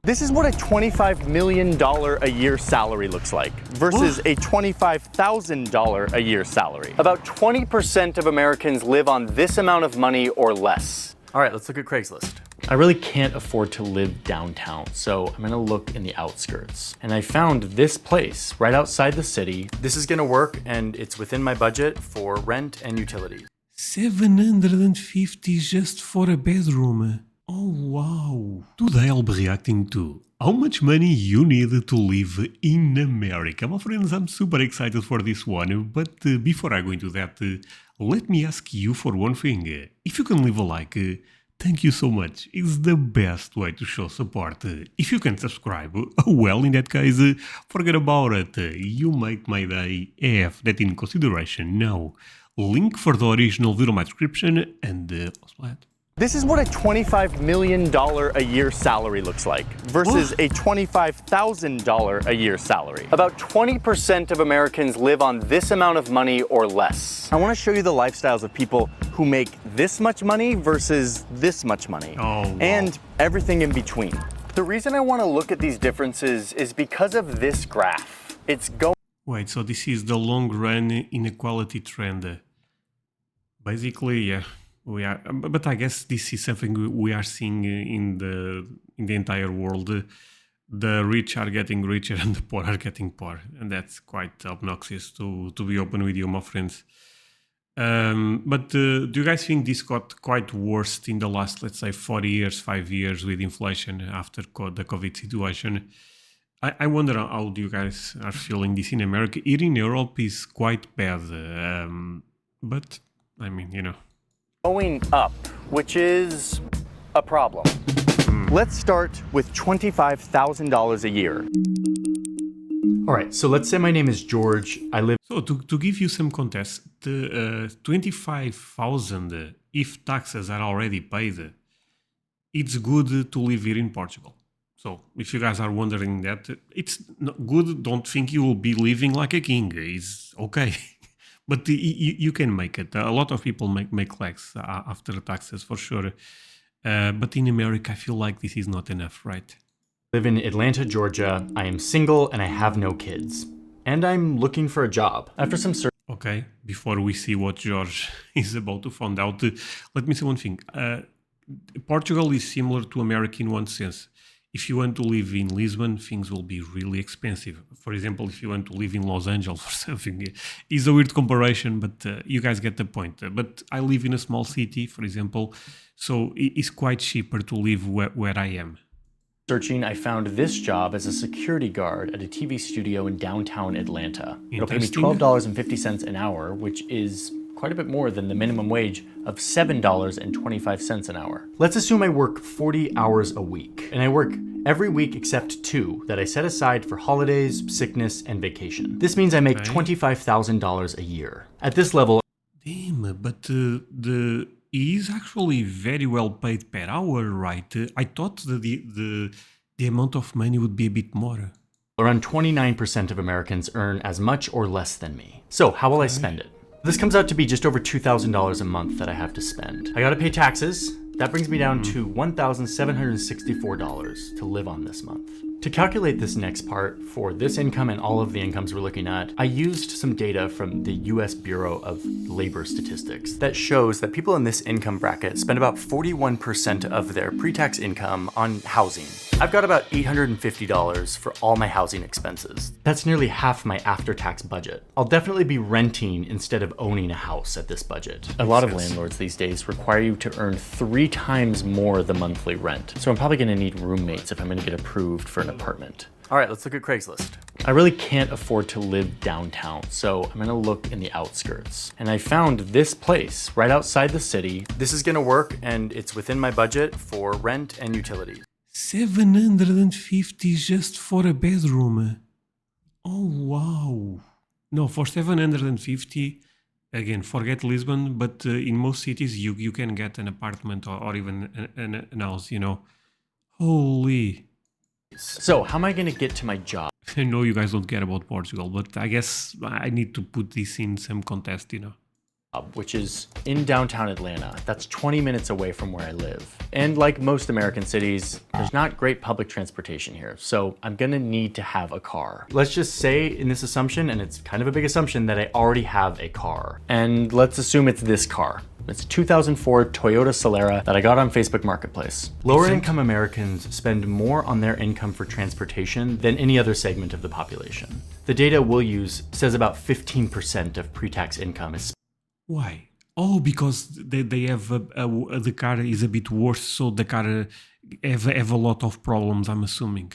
This is what a $25 million a year salary looks like versus a $25,000 a year salary. About 20% of Americans live on this amount of money or less. All right, let's look at Craigslist. I really can't afford to live downtown, so I'm gonna look in the outskirts. And I found this place right outside the city. This is gonna work and it's within my budget for rent and utilities. 750 just for a bedroom. Oh wow. Today I'll be reacting to how much money you need to live in America. My friends, I'm super excited for this one, but before I go into that, let me ask you for one thing. If you can leave a like, thank you so much. It's the best way to show support. If you can subscribe, well, in that case, forget about it. You make my day. Have that in consideration now. Link for the original video in my description and let's This is what a $25 million a year salary looks like versus a $25,000 a year salary. About 20% of Americans live on this amount of money or less. I want to show you the lifestyles of people who make this much money versus this much money, and everything in between. The reason I want to look at these differences is because of this graph. It's going. Wait, so this is the long run inequality trend. Basically, yeah. We are, but I guess this is something we are seeing in the entire world. The rich are getting richer and the poor are getting poor, and that's quite obnoxious to be open with you, my friends. But do you guys think this got quite worse in the last, let's say, 4 years, 5 years with inflation after the COVID situation? I wonder how do you guys are feeling this in America. Here in Europe is quite bad, but I mean, you know. Going up, which is a problem. Let's start with $25,000 a year. All right, so let's say my name is George. I live. So to give you some context, the 25,000, if taxes are already paid, it's good to live here in Portugal. So if you guys are wondering that, it's not good. Don't think you will be living like a king. It's okay. But you can make it. A lot of people make less after taxes, for sure. But in America, I feel like this is not enough, right? I live in Atlanta, Georgia. I am single and I have no kids. And I'm looking for a job. After some search. Okay, before we see what George is about to find out, let me say one thing. Portugal is similar to America in one sense. If you want to live in Lisbon, things will be really expensive. For example, if you want to live in Los Angeles or something, it's a weird comparison, but you guys get the point. But I live in a small city, for example, so it's quite cheaper to live where I am. Searching, I found this job as a security guard at a TV studio in downtown Atlanta. It'll pay me $12.50 an hour, which is quite a bit more than the minimum wage of $7.25 an hour. Let's assume I work 40 hours a week, and I work every week except 2 that I set aside for holidays, sickness, and vacation. This means I make $25,000 a year. At this level, damn, but he is actually very well paid per hour, right? I thought the amount of money would be a bit more. Around 29% of Americans earn as much or less than me. So how will I spend it? This comes out to be just over $2,000 a month that I have to spend. I gotta pay taxes. That brings me down to $1,764 to live on this month. To calculate this next part for this income and all of the incomes we're looking at, I used some data from the US Bureau of Labor Statistics that shows that people in this income bracket spend about 41% of their pre-tax income on housing. I've got about $850 for all my housing expenses. That's nearly half my after-tax budget. I'll definitely be renting instead of owning a house at this budget. A lot of landlords these days require you to earn 3 times more the monthly rent. So I'm probably gonna need roommates if I'm gonna get approved for an apartment. All right, let's look at Craigslist. I really can't afford to live downtown, so I'm gonna look in the outskirts. And I found this place right outside the city. This is gonna work and it's within my budget for rent and utilities. 750 just for a bedroom. Oh, wow. No, for 750, again, forget Lisbon, but in most cities you can get an apartment or even an house, you know. Holy. So how am I gonna get to my job? I know you guys don't care about Portugal, but I guess I need to put this in some context, you know. which is in downtown Atlanta. That's 20 minutes away from where I live. And like most American cities, there's not great public transportation here, so I'm gonna need to have a car. Let's just say in this assumption, and it's kind of a big assumption, that I already have a car. And let's assume it's this car. It's a 2004 Toyota Solara that I got on Facebook Marketplace. Lower income Americans spend more on their income for transportation than any other segment of the population. The data we'll use says about 15% of pre-tax income is Why? Oh, because they have the car is a bit worse, so the car have a lot of problems, I'm assuming.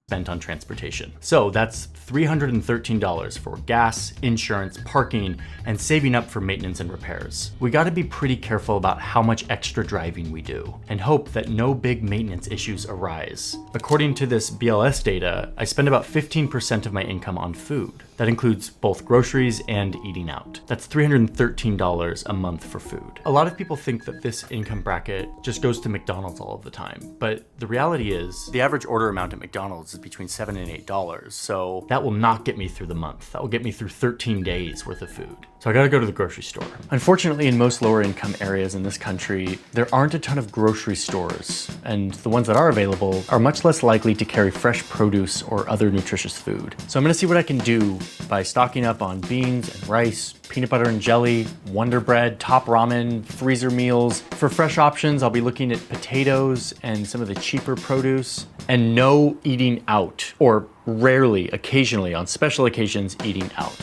spent on transportation. So that's $313 for gas, insurance, parking, and saving up for maintenance and repairs. We gotta be pretty careful about how much extra driving we do and hope that no big maintenance issues arise. According to this BLS data, I spend about 15% of my income on food. That includes both groceries and eating out. That's $313 a month for food. A lot of people think that this income bracket just goes to McDonald's all of the time, but the reality is the average order amount at McDonald's is between $7 and $8, so that will not get me through the month. That will get me through 13 days worth of food. So I gotta go to the grocery store. Unfortunately, in most lower income areas in this country, there aren't a ton of grocery stores, and the ones that are available are much less likely to carry fresh produce or other nutritious food. So I'm gonna see what I can do by stocking up on beans and rice, peanut butter and jelly, Wonder Bread, Top Ramen, freezer meals. For fresh options, I'll be looking at potatoes and some of the cheaper produce, and no eating out, or rarely, occasionally, on special occasions, eating out.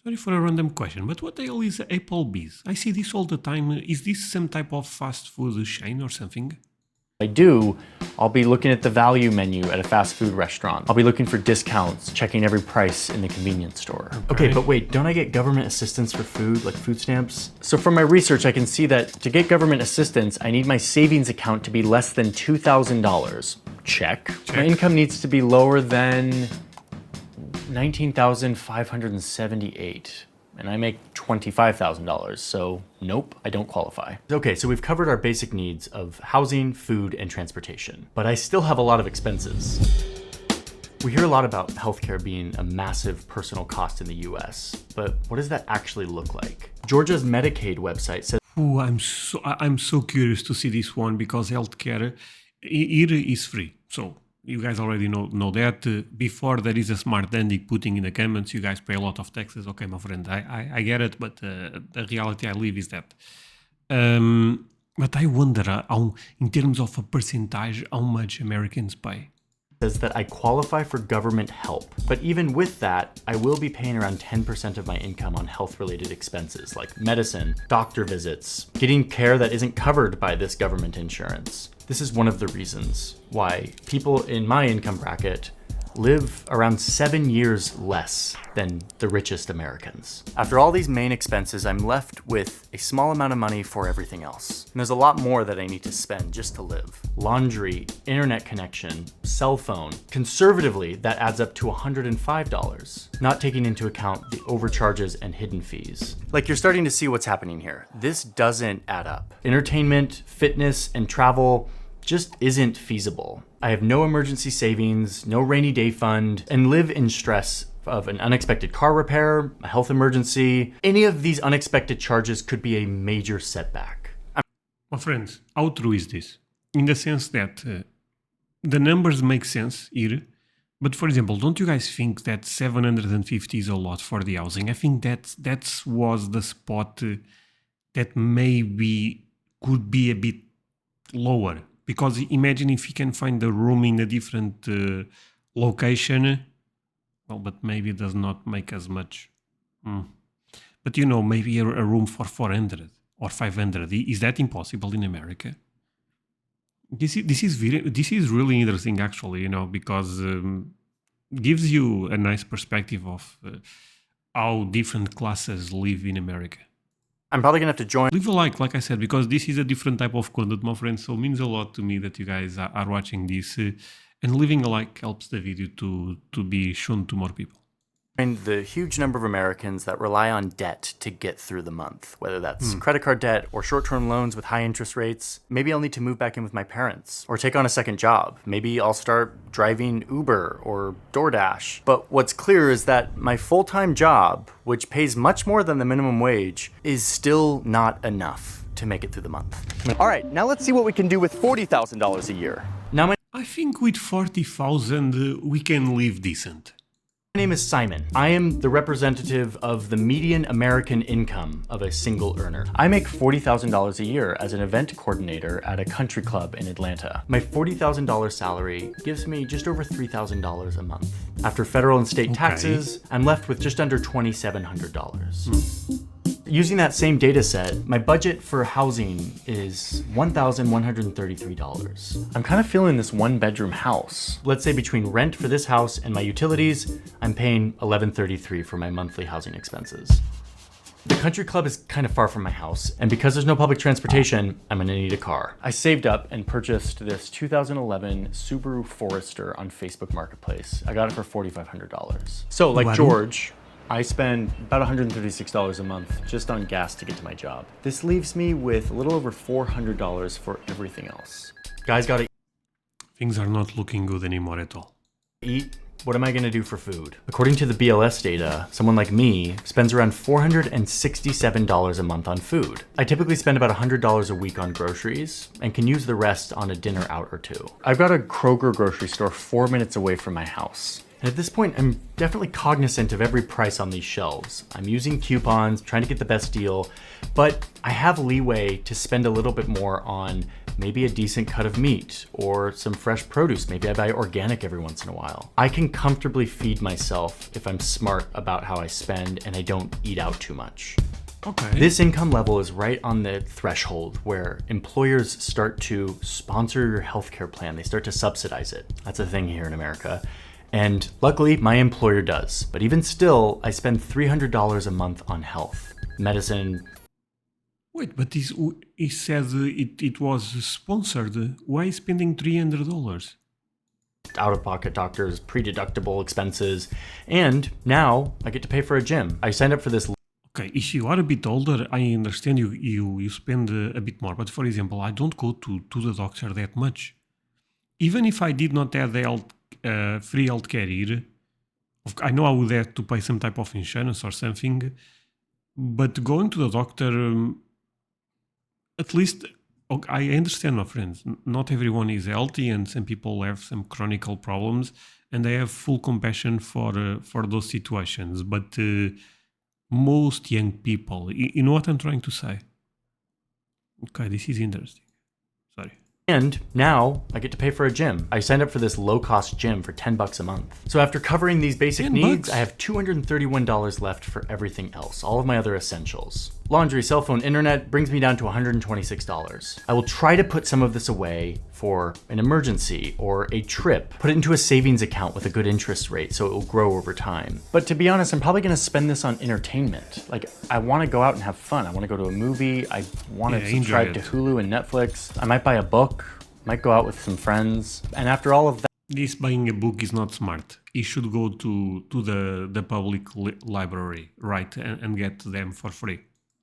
Sorry for a random question, but what the hell is Applebee's? I see this all the time. Is this some type of fast food chain or something? I do, I'll be looking at the value menu at a fast food restaurant. I'll be looking for discounts, checking every price in the convenience store. Okay, but wait, don't I get government assistance for food, like food stamps? So from my research, I can see that to get government assistance, I need my savings account to be less than $2,000. Check. My income needs to be lower than $19,578. And I make $25,000, so nope, I don't qualify. Okay, so we've covered our basic needs of housing, food, and transportation, but I still have a lot of expenses. We hear a lot about healthcare being a massive personal cost in the US, but what does that actually look like? Georgia's Medicaid website says, Oh, I'm so curious to see this one because healthcare here is free. So you guys already know that. Before there is a smart dandy putting in the comments, you guys pay a lot of taxes. Okay, my friend, I get it, but the reality I live is that. But I wonder, in terms of a percentage, how much Americans pay. Says that I qualify for government help. But even with that, I will be paying around 10% of my income on health-related expenses like medicine, doctor visits, getting care that isn't covered by this government insurance. This is one of the reasons why people in my income bracket live around 7 years less than the richest Americans. After all these main expenses, I'm left with a small amount of money for everything else. And there's a lot more that I need to spend just to live. Laundry, internet connection, cell phone. Conservatively, that adds up to $105, not taking into account the overcharges and hidden fees. Like, you're starting to see what's happening here. This doesn't add up. Entertainment, fitness, and travel just isn't feasible. I have no emergency savings, no rainy day fund, and live in stress of an unexpected car repair, a health emergency. Any of these unexpected charges could be a major setback. My friends, how true is this? In the sense that the numbers make sense here, but for example, don't you guys think that 750 is a lot for the housing? I think that was the spot that maybe could be a bit lower. Because imagine if you can find a room in a different location, well, but maybe it does not make as much. But maybe a room for 400 or 500. Is that impossible in America? This is really interesting, actually, because gives you a nice perspective of how different classes live in America. I'm probably gonna have to join. Leave a like I said, because this is a different type of content, my friends. So it means a lot to me that you guys are watching this. And leaving a like helps the video to be shown to more people. And the huge number of Americans that rely on debt to get through the month, whether that's credit card debt or short-term loans with high interest rates. Maybe I'll need to move back in with my parents or take on a second job. Maybe I'll start driving Uber or DoorDash. But what's clear is that my full-time job, which pays much more than the minimum wage, is still not enough to make it through the month. All right, now let's see what we can do with $40,000 a year. Now I think with 40,000 we can live decent. my name is Simon. I am the representative of the median American income of a single earner. I make $40,000 a year as an event coordinator at a country club in Atlanta. My $40,000 salary gives me just over $3,000 a month. After federal and state taxes, I'm left with just under $2,700. Using that same data set, my budget for housing is $1,133. I'm kind of feeling this one-bedroom house. Let's say between rent for this house and my utilities, I'm paying $1,133 for my monthly housing expenses. The country club is kind of far from my house, and because there's no public transportation, I'm gonna need a car. I saved up and purchased this 2011 Subaru Forester on Facebook Marketplace. I got it for $4,500. So like George, I spend about $136 a month just on gas to get to my job. This leaves me with a little over $400 for everything else. Guys gotta Things are not looking good anymore at all. eat. What am I gonna do for food? According to the BLS data, someone like me spends around $467 a month on food. I typically spend about $100 a week on groceries and can use the rest on a dinner out or two. I've got a Kroger grocery store 4 minutes away from my house. And at this point, I'm definitely cognizant of every price on these shelves. I'm using coupons, trying to get the best deal, but I have leeway to spend a little bit more on maybe a decent cut of meat or some fresh produce. Maybe I buy organic every once in a while. I can comfortably feed myself if I'm smart about how I spend and I don't eat out too much. Okay. This income level is right on the threshold where employers start to sponsor your healthcare plan. They start to subsidize it. That's a thing here in America. And luckily, my employer does. But even still, I spend $300 a month on health, medicine. Wait, but he said it was sponsored. Why spending $300? Out-of-pocket doctors, pre-deductible expenses, and now I get to pay for a gym. I signed up for this. Okay, if you are a bit older, I understand you spend a bit more. But for example, I don't go to the doctor that much. Even if I did not have the free healthcare here, I know I would have to pay some type of insurance or something. But going to the doctor, at least, I understand, my friends. Not everyone is healthy, and some people have some chronic problems, and I have full compassion for those situations. But most young people, you know what I'm trying to say? Okay, this is interesting. Sorry. And now I get to pay for a gym. I signed up for this low-cost gym for $10 a month. So after covering these basic needs, I have $231 left for everything else, all of my other essentials. Laundry, cell phone, internet brings me down to $126. I will try to put some of this away for an emergency or a trip, put it into a savings account with a good interest rate so it will grow over time. But to be honest, I'm probably gonna spend this on entertainment. Like, I wanna go out and have fun. I wanna go to a movie. I wanna subscribe to Hulu and Netflix. I might buy a book, might go out with some friends. And after all of that, this buying a book is not smart. You should go to the public library, right, and get them for free.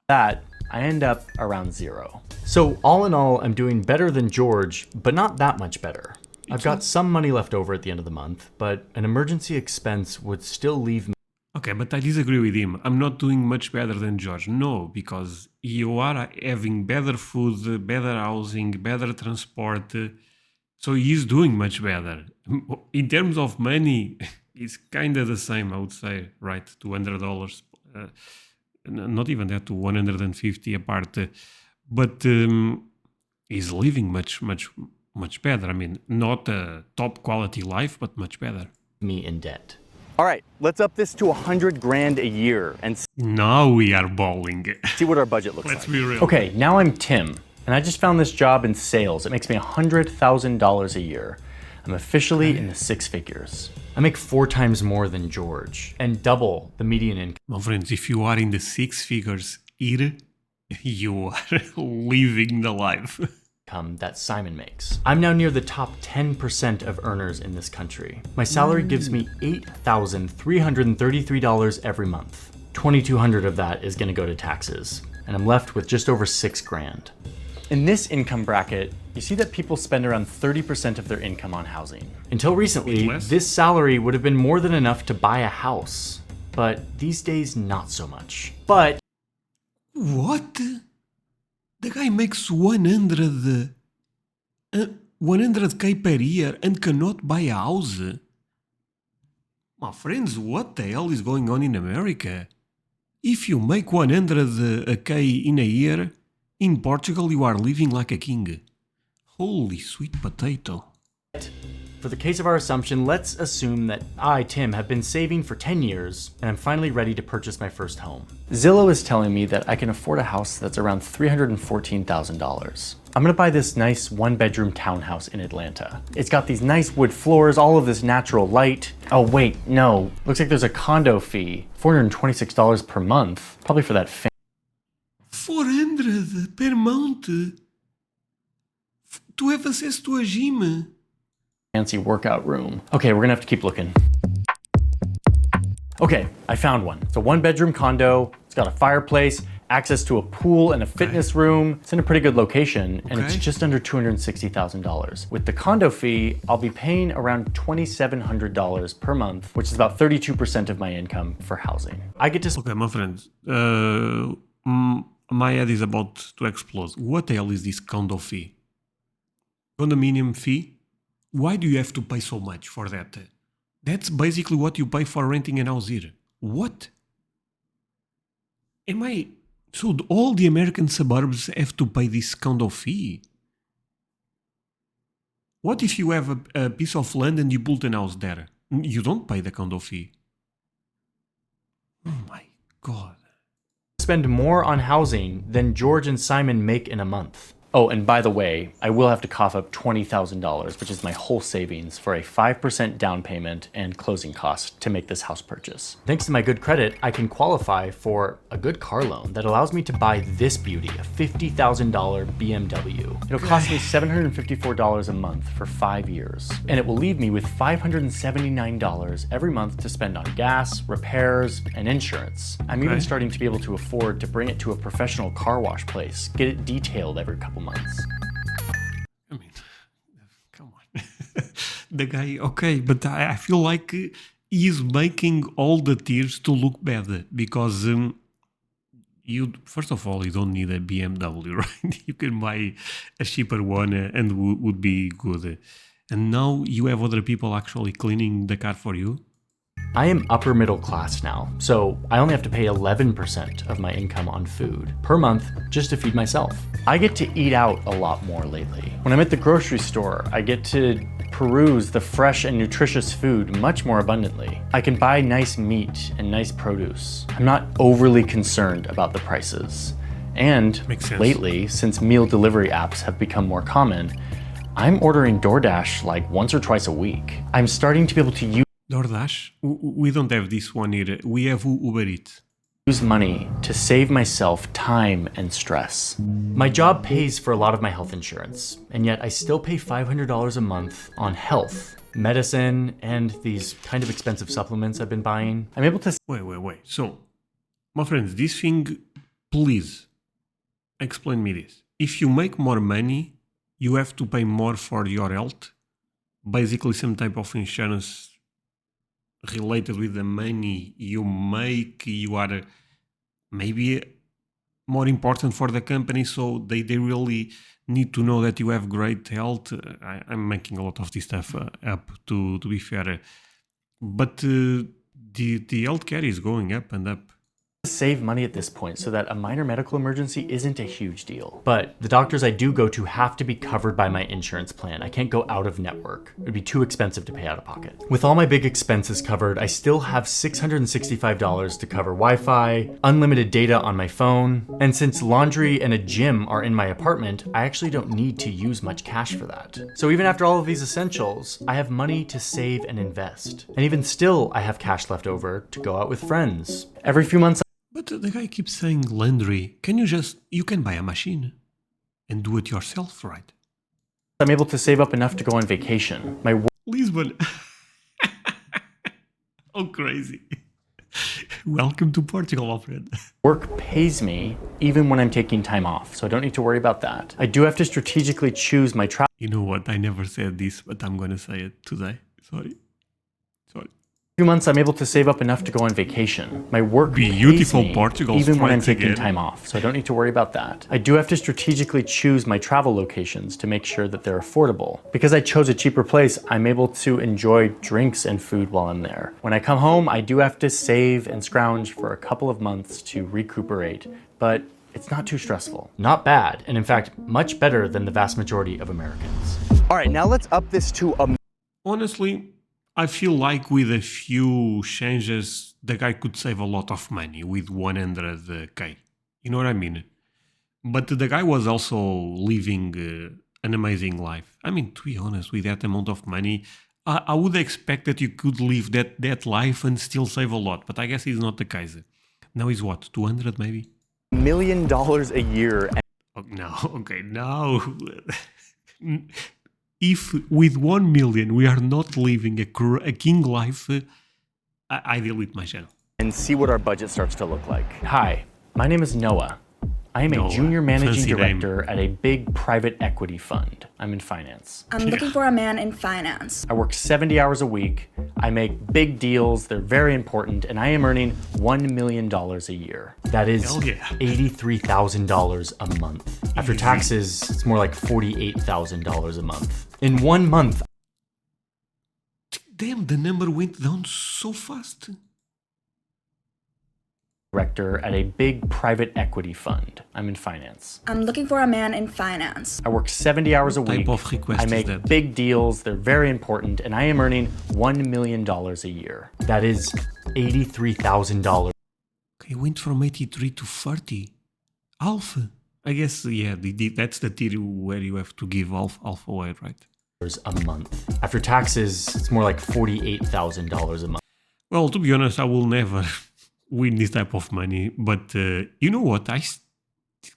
I end up around zero. So all in all, I'm doing better than George, but not that much better. I've got some money left over at the end of the month, but an emergency expense would still leave me. Okay, but I disagree with him. I'm not doing much better than George. No, because you are having better food, better housing, better transport. So he's doing much better. In terms of money, it's kind of the same, I would say, right? $200. Not even that, to 150 apart. But he's living much better. I mean, not a top quality life, but much better. Me in debt. All right, let's up this to $100,000 a year and now we are balling. see what our budget looks Let's like. be real. Okay, now I'm Tim, and I just found this job in sales. It makes me $100,000 a year. I'm officially in the six figures. I make 4 times more than George and double the median income. My friends, if you are in the six figures here, you are living the life. income that Simon makes. I'm now near the top 10% of earners in this country. My salary gives me $8,333 every month. $2,200 of that is gonna go to taxes, and I'm left with just over $6,000. In this income bracket, you see that people spend around 30% of their income on housing. Until recently, this salary would have been more than enough to buy a house, but these days, not so much. But What? The guy makes 100k per year and cannot buy a house? My friends, what the hell is going on in America? If you make 100k in a year, in Portugal you are living like a king. Holy sweet potato. for the case of our assumption, let's assume that I, Tim, have been saving for 10 years and I'm finally ready to purchase my first home. Zillow is telling me that I can afford a house that's around $314,000. I'm gonna buy this nice one-bedroom townhouse in Atlanta. It's got these nice wood floors, all of this natural light. Oh wait, no. Looks like there's a condo fee, $426 per month, probably for that 400 per month? To have access to a gym? fancy workout room. Okay, we're gonna have to keep looking. Okay, I found one. It's a one-bedroom condo. It's got a fireplace, access to a pool and a fitness room. It's in a pretty good location, and it's just under $260,000. With the condo fee, I'll be paying around $2,700 per month, which is about 32% of my income for housing. I get to Okay, my friend. My head is about to explode. What the hell is this condo fee? Condominium fee? Why do you have to pay so much for that? That's basically what you pay for renting an house here. What? So all the American suburbs have to pay this condo fee? What if you have a piece of land and you build an house there? You don't pay the condo fee. Oh my God. spend more on housing than George and Simon make in a month. Oh, and by the way, I will have to cough up $20,000, which is my whole savings, for a 5% down payment and closing costs to make this house purchase. Thanks to my good credit, I can qualify for a good car loan that allows me to buy this beauty, a $50,000 BMW. It'll cost me $754 a month for 5 years, and it will leave me with $579 every month to spend on gas, repairs, and insurance. I'm even starting to be able to afford to bring it to a professional car wash place, get it detailed every couple months. I mean, come on. The guy, okay, but I feel like he's making all the tiers to look better because you, first of all, you don't need a BMW, right? You can buy a cheaper one and would be good. And now you have other people actually cleaning the car for you. I am upper middle class now, so I only have to pay 11% of my income on food per month just to feed myself. I get to eat out a lot more lately. When I'm at the grocery store, I get to peruse the fresh and nutritious food much more abundantly. I can buy nice meat and nice produce. I'm not overly concerned about the prices. And lately, since meal delivery apps have become more common, I'm ordering DoorDash like once or twice a week. I'm starting to be able to DoorDash? We don't have this one here. We have Uber Eats. use money to save myself time and stress. My job pays for a lot of my health insurance, and yet I still pay $500 a month on health, medicine, and these kind of expensive supplements I've been buying. I'm able to Wait. So, my friends, this thing, please, explain me this. If you make more money, you have to pay more for your health? Basically some type of insurance related with the money you make, you are maybe more important for the company, so they really need to know that you have great health. I'm making a lot of this stuff up to be fair, but the healthcare is going up and up. save money at this point so that a minor medical emergency isn't a huge deal. But the doctors I do go to have to be covered by my insurance plan. I can't go out of network. It would be too expensive to pay out of pocket. With all my big expenses covered, I still have $665 to cover Wi-Fi, unlimited data on my phone, and since laundry and a gym are in my apartment, I actually don't need to use much cash for that. So even after all of these essentials, I have money to save and invest. And even still, I have cash left over to go out with friends. Every few months, But the guy keeps saying laundry. You can buy a machine and do it yourself, right? I'm able to save up enough to go on vacation. My Lisbon. Oh, crazy. Welcome to Portugal, my friend. work pays me even when I'm taking time off, so I don't need to worry about that. I do have to strategically choose my travel. You know what? I never said this, but I'm gonna say it today. Sorry. Few months I'm able to save up enough to go on vacation. My work Beautiful pays me Portugal even when I'm strikes taking again. time off, so I don't need to worry about that. I do have to strategically choose my travel locations to make sure that they're affordable. Because I chose a cheaper place, I'm able to enjoy drinks and food while I'm there. When I come home, I do have to save and scrounge for a couple of months to recuperate, but it's not too stressful. Not bad, and in fact, much better than the vast majority of Americans. All right, now let's up this to a Honestly, I feel like with a few changes, the guy could save a lot of money with 100k. You know what I mean? But the guy was also living an amazing life. I mean, to be honest, with that amount of money, I would expect that you could live that life and still save a lot. But I guess it's not the case. Now he's what, 200 maybe? $1 million a year. Oh, no, okay, no. If with 1 million we are not living a king life, I delete my channel. And see what our budget starts to look like. Hi, my name is Noah. I am a Noah, junior managing fancy name. director at a big private equity fund. I'm in finance. I'm looking for a man in finance. I work 70 hours a week. I make big deals. They're very important. And I am earning $1 million a year. That is Hell yeah. $83,000 a month. After taxes, it's more like $48,000 a month. In 1 month, Damn, the number went down so fast. director at a big private equity fund. I'm in finance. I'm looking for a man in finance. I work 70 hours a What type week. of request I is make that? big deals. They're very important. And I am earning $1 million a year. That is $83,000 Okay, went from 83 to 30. Alpha. I guess, yeah, that's the tier where you have to give alpha away, right? a month. After taxes, it's more like $48,000 a month. Well, to be honest, I will never win this type of money. But you know what?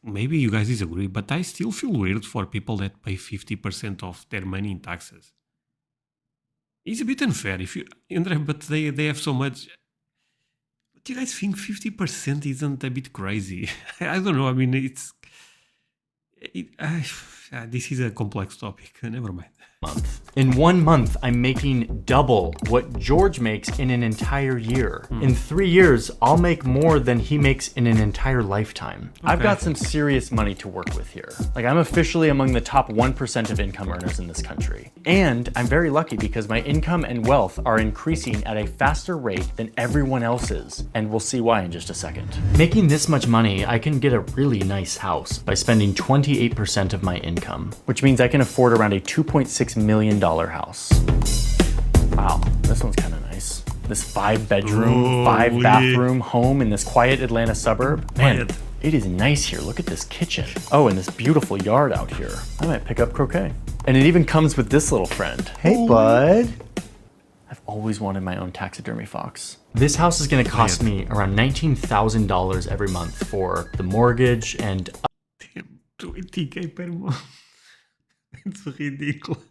Maybe you guys disagree, but I still feel weird for people that pay 50% of their money in taxes. It's a bit unfair, André, but they have so much. Do you guys think 50% isn't a bit crazy? I don't know. I mean, this is a complex topic. Never mind. In 1 month, I'm making double what George makes in an entire year. In 3 years, I'll make more than he makes in an entire lifetime. I've got some serious money to work with here. Like, I'm officially among the top 1% of income earners in this country. And I'm very lucky because my income and wealth are increasing at a faster rate than everyone else's. And we'll see why in just a second. Making this much money, I can get a really nice house by spending 28% of my income, which means I can afford around a $2.6 million house. Wow, this one's kind of nice. This 5-bedroom, 5-bathroom home in this quiet Atlanta suburb. Man, Quiet. it is nice here. Look at this kitchen. Oh, and this beautiful yard out here. I might pick up croquet. And it even comes with this little friend. Hey, bud. I've always wanted my own taxidermy fox. This house is gonna cost me around $19,000 every month for the mortgage and 20k per month. It's ridiculous.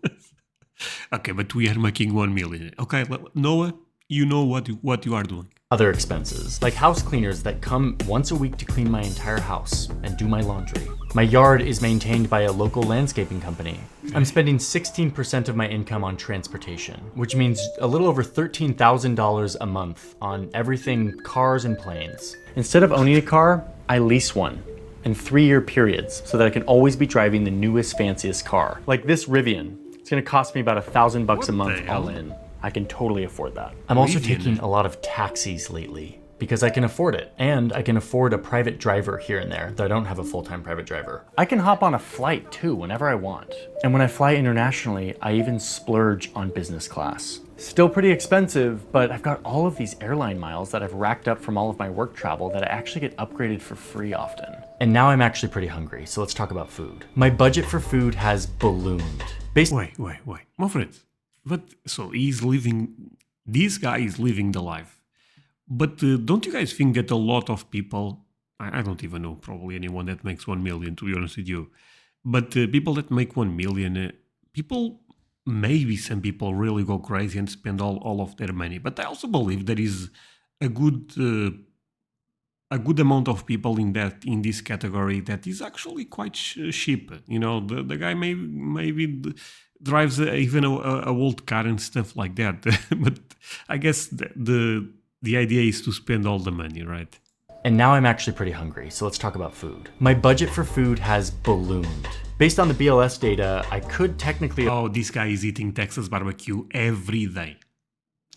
Okay, but we are making 1 million. Okay, Noah, you know what you are doing. other expenses, like house cleaners that come once a week to clean my entire house and do my laundry. My yard is maintained by a local landscaping company. I'm spending 16% of my income on transportation, which means a little over $13,000 a month on everything cars and planes. Instead of owning a car, I lease one in 3-year periods so that I can always be driving the newest, fanciest car. Like this Rivian. It's gonna cost me about $1,000 a month all in. I can totally afford that. I'm also taking a lot of taxis lately because I can afford it. And I can afford a private driver here and there, though I don't have a full-time private driver. I can hop on a flight too whenever I want. And when I fly internationally, I even splurge on business class. Still pretty expensive, but I've got all of these airline miles that I've racked up from all of my work travel that I actually get upgraded for free often. And now I'm actually pretty hungry, so let's talk about food. My budget for food has ballooned. Wait, my friend. But so this guy is living the life. But don't you guys think that a lot of people, I don't even know, probably anyone that makes 1 million, to be honest with you, But people that make 1 million, maybe some people really go crazy and spend all of their money. But I also believe there is a good amount of people in this category that is actually quite cheap. You know, the guy maybe drives even a old car and stuff like that. But I guess the idea is to spend all the money, right? And now I'm actually pretty hungry, so let's talk about food. My budget for food has ballooned. Based on the BLS data, I could technically... Oh, this guy is eating Texas barbecue every day.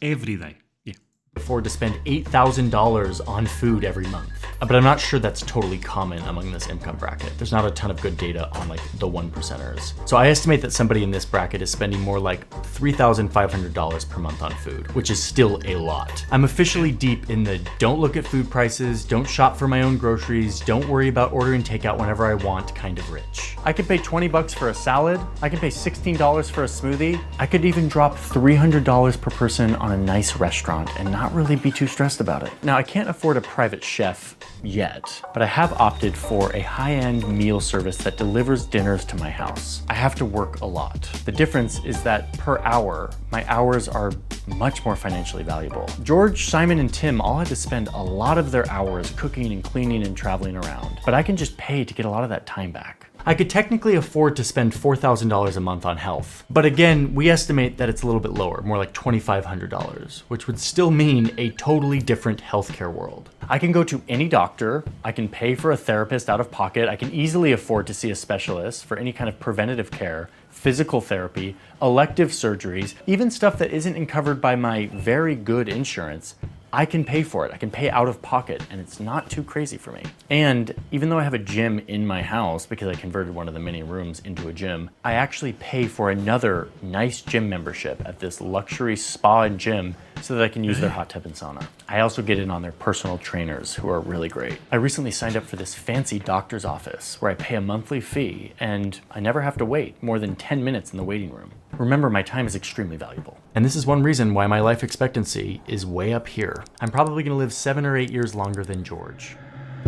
Every day. Yeah. afford to spend $8,000 on food every month. But I'm not sure that's totally common among this income bracket. There's not a ton of good data on like the 1%ers. So I estimate that somebody in this bracket is spending more like $3,500 per month on food, which is still a lot. I'm officially deep in the don't look at food prices, don't shop for my own groceries, don't worry about ordering takeout whenever I want kind of rich. I could pay 20 bucks for a salad. I could pay $16 for a smoothie. I could even drop $300 per person on a nice restaurant and not really be too stressed about it. Now, I can't afford a private chef yet, but I have opted for a high-end meal service that delivers dinners to my house. I have to work a lot. The difference is that per hour, my hours are much more financially valuable. George, Simon, and Tim all had to spend a lot of their hours cooking and cleaning and traveling around, but I can just pay to get a lot of that time back. I could technically afford to spend $4,000 a month on health, but again, we estimate that it's a little bit lower, more like $2,500, which would still mean a totally different healthcare world. I can go to any doctor, I can pay for a therapist out of pocket, I can easily afford to see a specialist for any kind of preventative care, physical therapy, elective surgeries, even stuff that isn't covered by my very good insurance. I can pay for it. I can pay out of pocket, and it's not too crazy for me. And even though I have a gym in my house because I converted one of the mini rooms into a gym, I actually pay for another nice gym membership at this luxury spa and gym so that I can use their hot tub and sauna. I also get in on their personal trainers who are really great. I recently signed up for this fancy doctor's office where I pay a monthly fee and I never have to wait more than 10 minutes in the waiting room. Remember, my time is extremely valuable. And this is one reason why my life expectancy is way up here. I'm probably gonna live 7 or 8 years longer than George.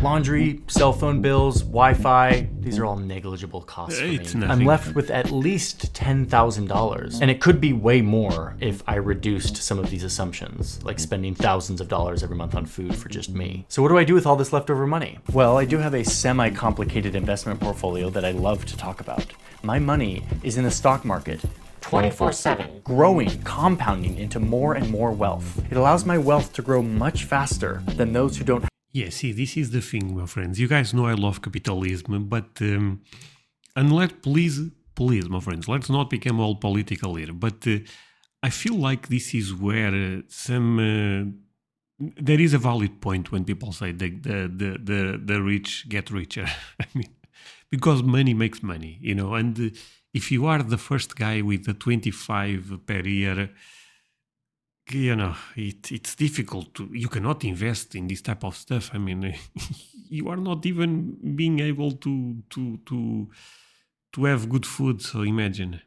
Laundry, cell phone bills, Wi-Fi, these are all negligible costs for me. It's nothing. I'm left with at least $10,000, and it could be way more if I reduced some of these assumptions, like spending thousands of dollars every month on food for just me. So what do I do with all this leftover money? Well, I do have a semi-complicated investment portfolio that I love to talk about. My money is in the stock market, 24/7, growing, compounding into more and more wealth. It allows my wealth to grow much faster than those who don't. Yeah, see, this is the thing, my friends. You guys know I love capitalism, but unless, please, my friends, let's not become all political here. But I feel like this is where there is a valid point when people say the rich get richer. I mean, because money makes money, you know. And if you are the first guy with the 25 per year, you know, it's difficult to, you cannot invest in this type of stuff. I mean, you are not even being able to have good food, so imagine.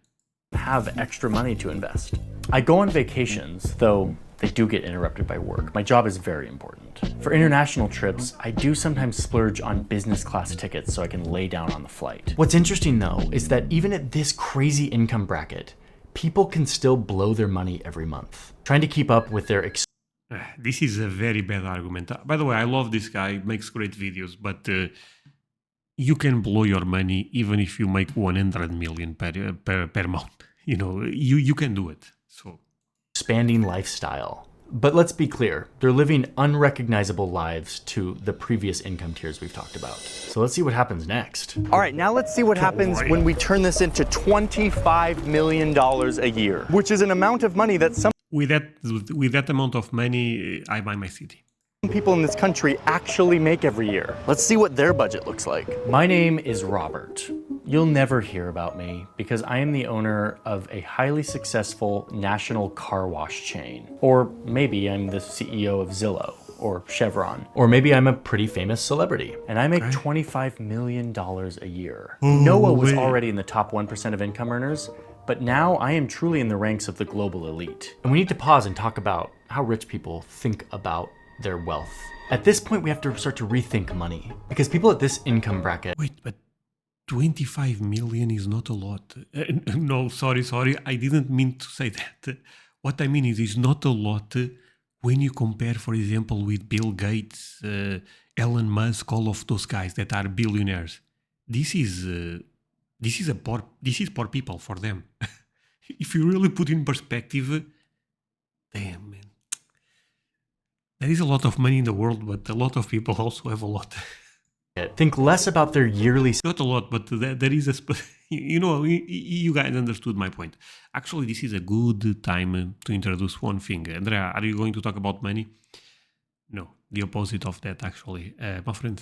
Have extra money to invest. I go on vacations, though they do get interrupted by work. My job is very important. For international trips, I do sometimes splurge on business class tickets so I can lay down on the flight. What's interesting though, is that even at this crazy income bracket, people can still blow their money every month, trying to keep up with their This is a very bad argument. By the way, I love this guy, makes great videos, but you can blow your money even if you make 100 million per month. You know, you can do it. So expanding lifestyle. But let's be clear, they're living unrecognizable lives to the previous income tiers we've talked about. So let's see what happens next. All right, now let's see what happens when we turn this into $25 million a year, which is an amount of money that some with that amount of money, I buy my city. people in this country actually make every year. Let's see what their budget looks like. My name is Robert. You'll never hear about me because I am the owner of a highly successful national car wash chain. Or maybe I'm the CEO of Zillow or Chevron. Or maybe I'm a pretty famous celebrity and I make $25 million a year. Noah was already in the top 1% of income earners, but now I am truly in the ranks of the global elite. And we need to pause and talk about how rich people think about their wealth. At this point, we have to start to rethink money because people at this income bracket. Wait, but 25 million is not a lot. No, sorry. I didn't mean to say that. What I mean is it's not a lot when you compare, for example, with Bill Gates, Elon Musk, all of those guys that are billionaires. This is poor people for them. If you really put in perspective, damn, man. There is a lot of money in the world, but a lot of people also have a lot. Think less about their yearly. Not a lot, but there is a... you guys understood my point. Actually, this is a good time to introduce one thing. Andrea, are you going to talk about money? No, the opposite of that, actually. My friend,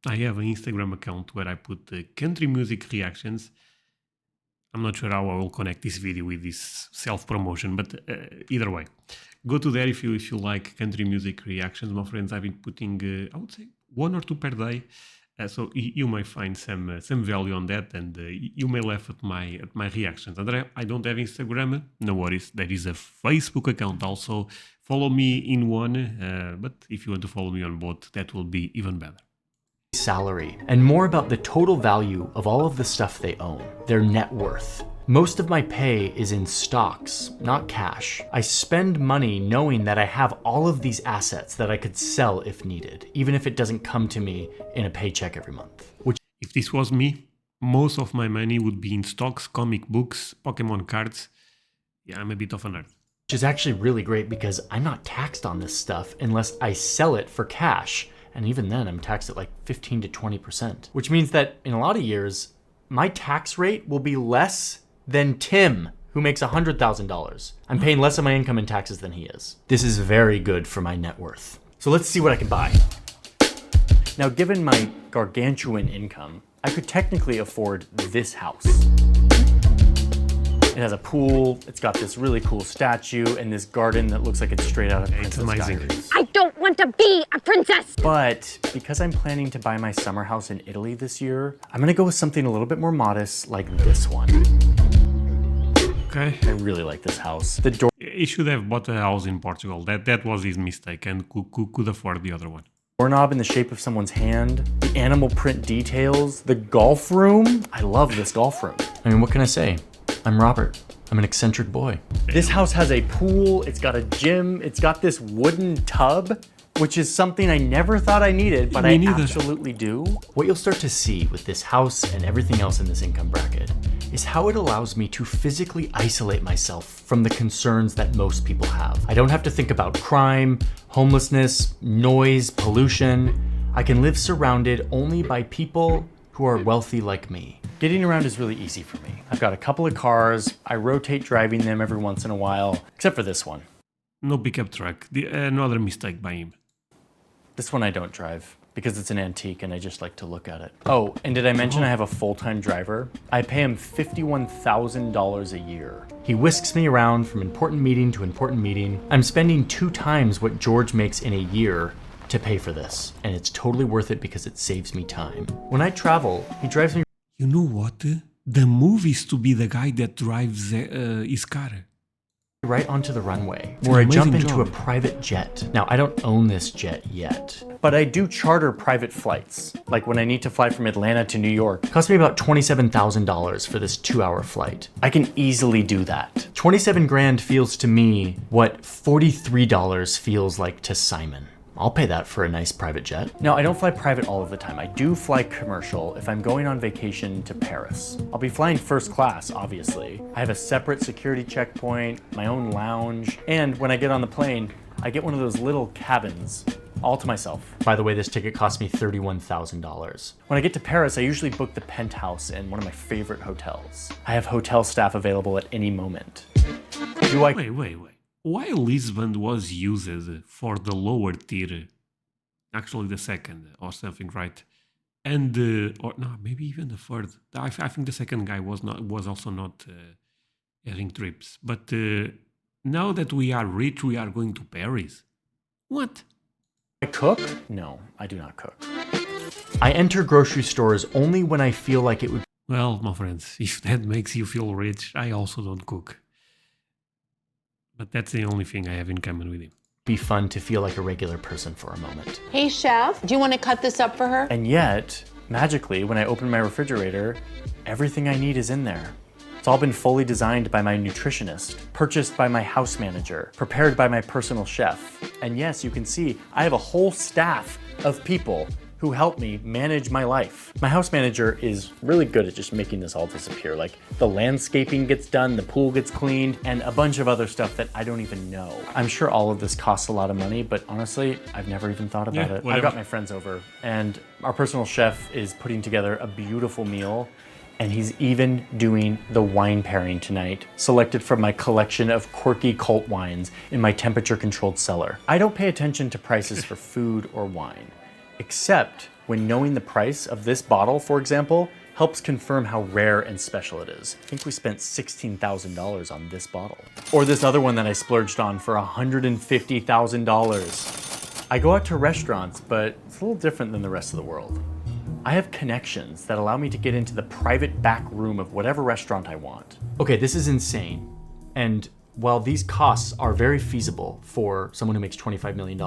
I have an Instagram account where I put country music reactions. I'm not sure how I will connect this video with this self-promotion, but either way. Go to there if you like country music reactions, my friends. I've been putting, I would say, 1 or 2 per day. So you may find some value on that, and you may laugh at my reactions. André, I don't have Instagram. No worries. There is a Facebook account also. Follow me in one, but if you want to follow me on both, that will be even better. Salary, and more about the total value of all of the stuff they own, their net worth. Most of my pay is in stocks, not cash. I spend money knowing that I have all of these assets that I could sell if needed, even if it doesn't come to me in a paycheck every month. If this was me, most of my money would be in stocks, comic books, Pokemon cards. Yeah, I'm a bit of a nerd. Which is actually really great because I'm not taxed on this stuff unless I sell it for cash. And even then, I'm taxed at like 15 to 20%, which means that in a lot of years, my tax rate will be less than Tim, who makes $100,000. I'm paying less of my income in taxes than he is. This is very good for my net worth. So let's see what I can buy. Now, given my gargantuan income, I could technically afford this house. It has a pool, it's got this really cool statue, and this garden that looks like it's straight out of Princess Diaries. I don't want to be a princess! But because I'm planning to buy my summer house in Italy this year, I'm gonna go with something a little bit more modest, like this one. Okay. I really like this house. The door He should have bought a house in Portugal. That was his mistake, and could afford the other one. doorknob in the shape of someone's hand, the animal print details, the golf room. I love this golf room. I mean, what can I say? I'm Robert. I'm an eccentric boy. This house has a pool, it's got a gym, it's got this wooden tub, which is something I never thought I needed, but I absolutely do. What you'll start to see with this house and everything else in this income bracket is how it allows me to physically isolate myself from the concerns that most people have. I don't have to think about crime, homelessness, noise, pollution. I can live surrounded only by people who are wealthy like me. Getting around is really easy for me. I've got a couple of cars. I rotate driving them every once in a while, except for this one. No pickup truck. Another mistake by him. This one I don't drive because it's an antique and I just like to look at it. Oh, and did I mention I have a full-time driver? I pay him $51,000 a year. He whisks me around from important meeting to important meeting. I'm spending 2 times what George makes in a year to pay for this, and it's totally worth it because it saves me time. When I travel, he drives me You know what? The move is to be the guy that drives his car. right onto the runway, where I jump into a private jet. Now, I don't own this jet yet, but I do charter private flights. Like when I need to fly from Atlanta to New York, it cost me about $27,000 for this 2-hour flight. I can easily do that. 27 grand feels to me what $43 feels like to Simon. I'll pay that for a nice private jet. Now, I don't fly private all of the time. I do fly commercial if I'm going on vacation to Paris. I'll be flying first class, obviously. I have a separate security checkpoint, my own lounge, and when I get on the plane, I get one of those little cabins all to myself. By the way, this ticket cost me $31,000. When I get to Paris, I usually book the penthouse in one of my favorite hotels. I have hotel staff available at any moment. Wait. Why Lisbon was used for the lower tier, actually the second or something, right? And or no, maybe even the third. I think the second guy was also not having trips. But now that we are rich, we are going to Paris. What? I cook? No, I do not cook. I enter grocery stores only when I feel like it would. Well, my friends, if that makes you feel rich, I also don't cook. But that's the only thing I have in common with him. Be fun to feel like a regular person for a moment. Hey, chef, do you want to cut this up for her? And yet, magically, when I open my refrigerator, everything I need is in there. It's all been fully designed by my nutritionist, purchased by my house manager, prepared by my personal chef. And yes, you can see I have a whole staff of people who help me manage my life. My house manager is really good at just making this all disappear. Like the landscaping gets done, the pool gets cleaned, and a bunch of other stuff that I don't even know. I'm sure all of this costs a lot of money, but honestly, I've never even thought about it. Whatever. I've got my friends over, and our personal chef is putting together a beautiful meal, and he's even doing the wine pairing tonight, selected from my collection of quirky cult wines in my temperature-controlled cellar. I don't pay attention to prices for food or wine, except when knowing the price of this bottle, for example, helps confirm how rare and special it is. I think we spent $16,000 on this bottle. Or this other one that I splurged on for $150,000. I go out to restaurants, but it's a little different than the rest of the world. I have connections that allow me to get into the private back room of whatever restaurant I want. Okay, this is insane. And while these costs are very feasible for someone who makes $25 million,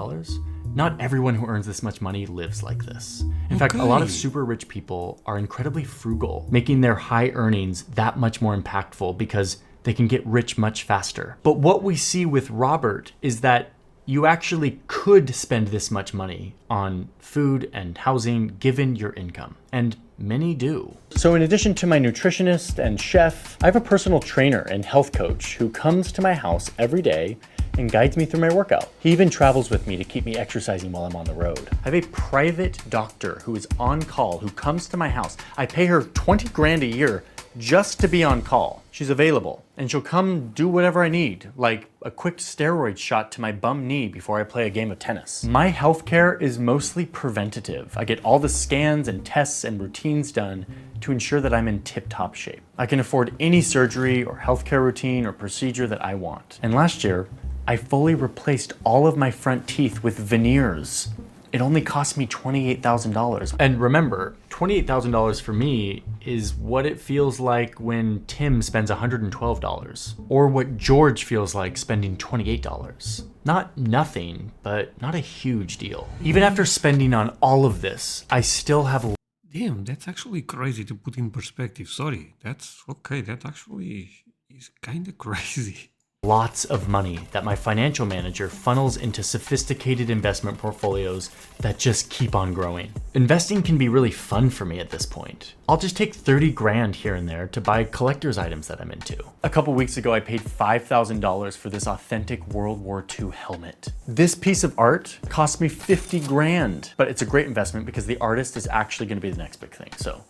not everyone who earns this much money lives like this. In fact, a lot of super rich people are incredibly frugal, making their high earnings that much more impactful because they can get rich much faster. But what we see with Robert is that you actually could spend this much money on food and housing given your income, and many do. So in addition to my nutritionist and chef, I have a personal trainer and health coach who comes to my house every day and guides me through my workout. He even travels with me to keep me exercising while I'm on the road. I have a private doctor who is on call, who comes to my house. I pay her 20 grand a year just to be on call. She's available, and she'll come do whatever I need, like a quick steroid shot to my bum knee before I play a game of tennis. My healthcare is mostly preventative. I get all the scans and tests and routines done to ensure that I'm in tip-top shape. I can afford any surgery or healthcare routine or procedure that I want. And last year, I fully replaced all of my front teeth with veneers. It only cost me $28,000. And remember, $28,000 for me is what it feels like when Tim spends $112, or what George feels like spending $28. Not nothing, but not a huge deal. Even after spending on all of this, I still have... Damn, that's actually crazy to put in perspective. Sorry, that's okay. That actually is kind of crazy. Lots of money that my financial manager funnels into sophisticated investment portfolios that just keep on growing. Investing can be really fun for me at this point. I'll just take 30 grand here and there to buy collector's items that I'm into. A couple weeks ago, I paid $5,000 for this authentic World War II helmet. This piece of art cost me 50 grand, but it's a great investment because the artist is actually going to be the next big thing. So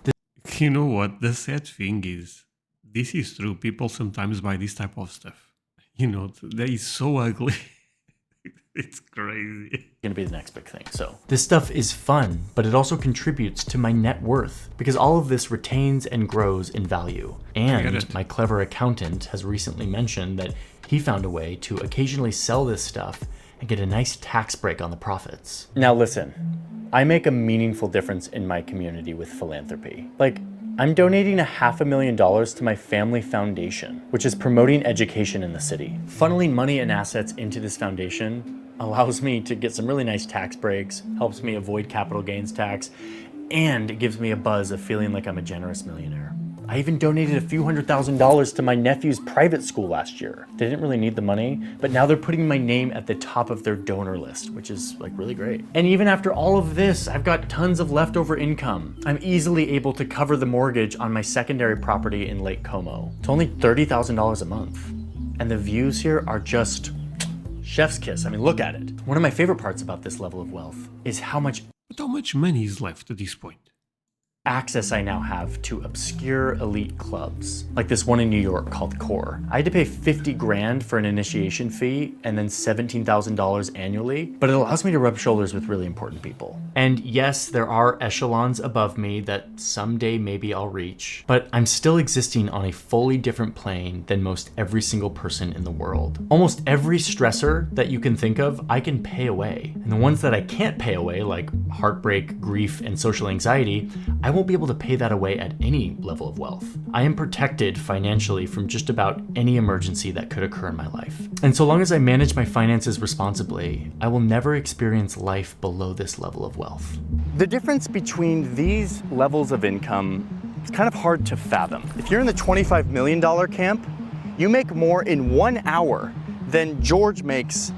You know what? The sad thing is, this is true. People sometimes buy this type of stuff. You know, that is so ugly. It's crazy. Gonna be the next big thing. So this stuff is fun, but it also contributes to my net worth because all of this retains and grows in value. And my clever accountant has recently mentioned that he found a way to occasionally sell this stuff and get a nice tax break on the profits. Now listen, I make a meaningful difference in my community with philanthropy. Like, I'm donating $500,000 to my family foundation, which is promoting education in the city. Funneling money and assets into this foundation allows me to get some really nice tax breaks, helps me avoid capital gains tax, and it gives me a buzz of feeling like I'm a generous millionaire. I even donated a few $100,000 to my nephew's private school last year. They didn't really need the money, but now they're putting my name at the top of their donor list, which is like really great. And even after all of this, I've got tons of leftover income. I'm easily able to cover the mortgage on my secondary property in Lake Como. It's only $30,000 a month. And the views here are just chef's kiss. I mean, look at it. One of my favorite parts about this level of wealth is how much money is left at this point? Access I now have to obscure elite clubs, like this one in New York called Core. I had to pay 50 grand for an initiation fee and then $17,000 annually, but it allows me to rub shoulders with really important people. And yes, there are echelons above me that someday maybe I'll reach, but I'm still existing on a fully different plane than most every single person in the world. Almost every stressor that you can think of, I can pay away. And the ones that I can't pay away, like heartbreak, grief, and social anxiety, I won't be able to pay that away at any level of wealth. I am protected financially from just about any emergency that could occur in my life. And so long as I manage my finances responsibly, I will never experience life below this level of wealth. The difference between these levels of income is kind of hard to fathom. If you're in the $25 million camp, you make more in 1 hour than George makes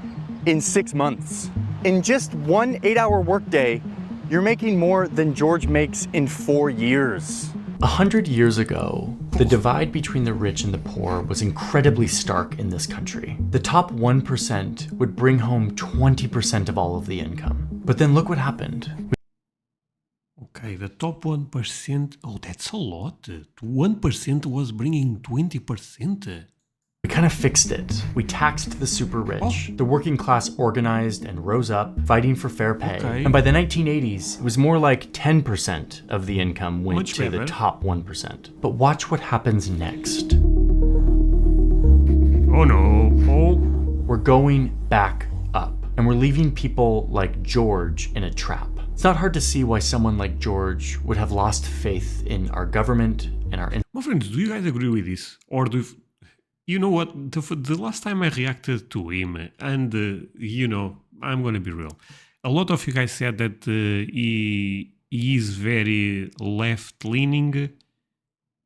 in 6 months. In just one 8-hour workday, you're making more than George makes in 4 years. 100 years ago, the divide between the rich and the poor was incredibly stark in this country. The top 1% would bring home 20% of all of the income. But then look what happened. Okay, the top 1%, oh, that's a lot. 1% was bringing 20%. We kind of fixed it. We taxed the super rich. The working class organized and rose up, fighting for fair pay. Okay. And by the 1980s, it was more like 10% of the income went to the Whichever. top 1%. But watch what happens next. Oh no. Oh. We're going back up, and we're leaving people like George in a trap. It's not hard to see why someone like George would have lost faith in our government and our... My friends, do you guys agree with this? Or do you know what? The last time I reacted to him, and you know, I'm going to be real. A lot of you guys said that he is very left-leaning,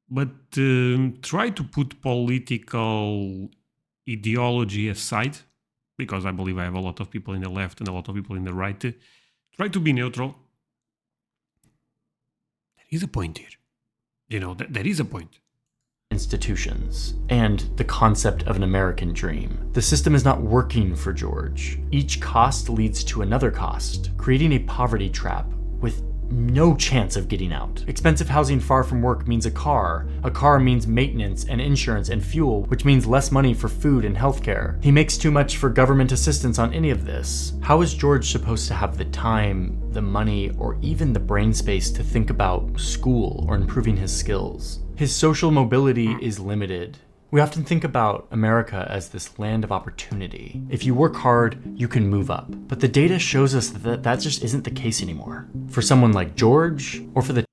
but try to put political ideology aside, because I believe I have a lot of people in the left and a lot of people in the right. Try to be neutral. There is a point here. You know, there is a point. institutions and the concept of an American dream. The system is not working for George. Each cost leads to another cost, creating a poverty trap with no chance of getting out. Expensive housing far from work means a car. A car means maintenance and insurance and fuel, which means less money for food and healthcare. He makes too much for government assistance on any of this. How is George supposed to have the time, the money, or even the brain space to think about school or improving his skills? His social mobility is limited. We often think about America as this land of opportunity. If you work hard, you can move up. But the data shows us that that just isn't the case anymore. For someone like George, or for the...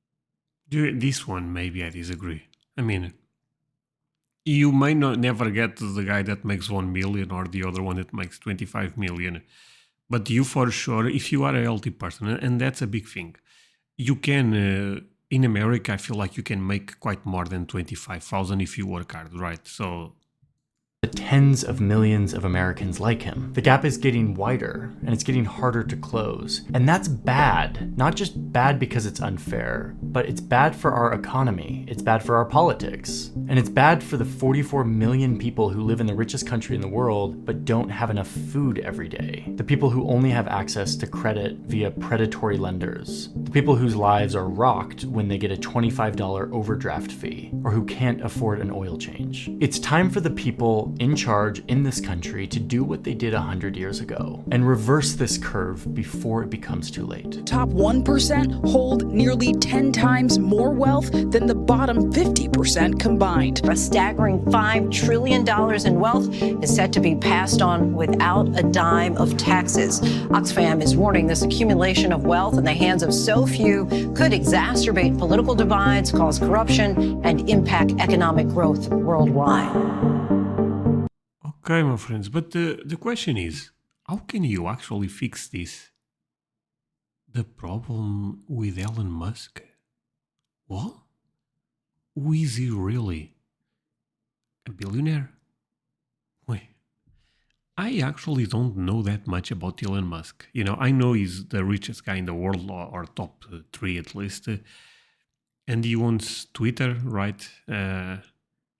This one, maybe I disagree. I mean, you might not never get the guy that makes 1 million or the other one that makes 25 million. But you for sure, if you are a healthy person, and that's a big thing, you can... in America, I feel like you can make quite more than 25,000 if you work hard, right? So the tens of millions of Americans like him. The gap is getting wider, and it's getting harder to close. And that's bad. Not just bad because it's unfair, but it's bad for our economy. It's bad for our politics. And it's bad for the 44 million people who live in the richest country in the world, but don't have enough food every day. The people who only have access to credit via predatory lenders. The people whose lives are rocked when they get a $25 overdraft fee, or who can't afford an oil change. It's time for the people in charge in this country to do what they did 100 years ago and reverse this curve before it becomes too late. Top 1% hold nearly 10 times more wealth than the bottom 50% combined. A staggering $5 trillion in wealth is set to be passed on without a dime of taxes. Oxfam is warning this accumulation of wealth in the hands of so few could exacerbate political divides, cause corruption, and impact economic growth worldwide. okay, my friends, but the question is, how can you actually fix this? The problem with Elon Musk? What? Who is he really? A billionaire? Wait, I actually don't know that much about Elon Musk. You know, I know he's the richest guy in the world, or top 3 at least. And he owns Twitter, right?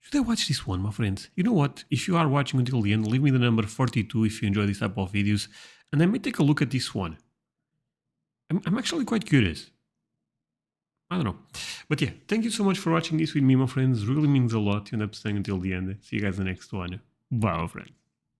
Should I watch this one, my friends? You know what? If you are watching until the end, leave me the number 42 if you enjoy this type of videos. And I may take a look at this one. I'm actually quite curious. I don't know. But yeah, thank you so much for watching this with me, my friends. Really means a lot. You end up staying until the end. See you guys in the next one. Bye, my friends.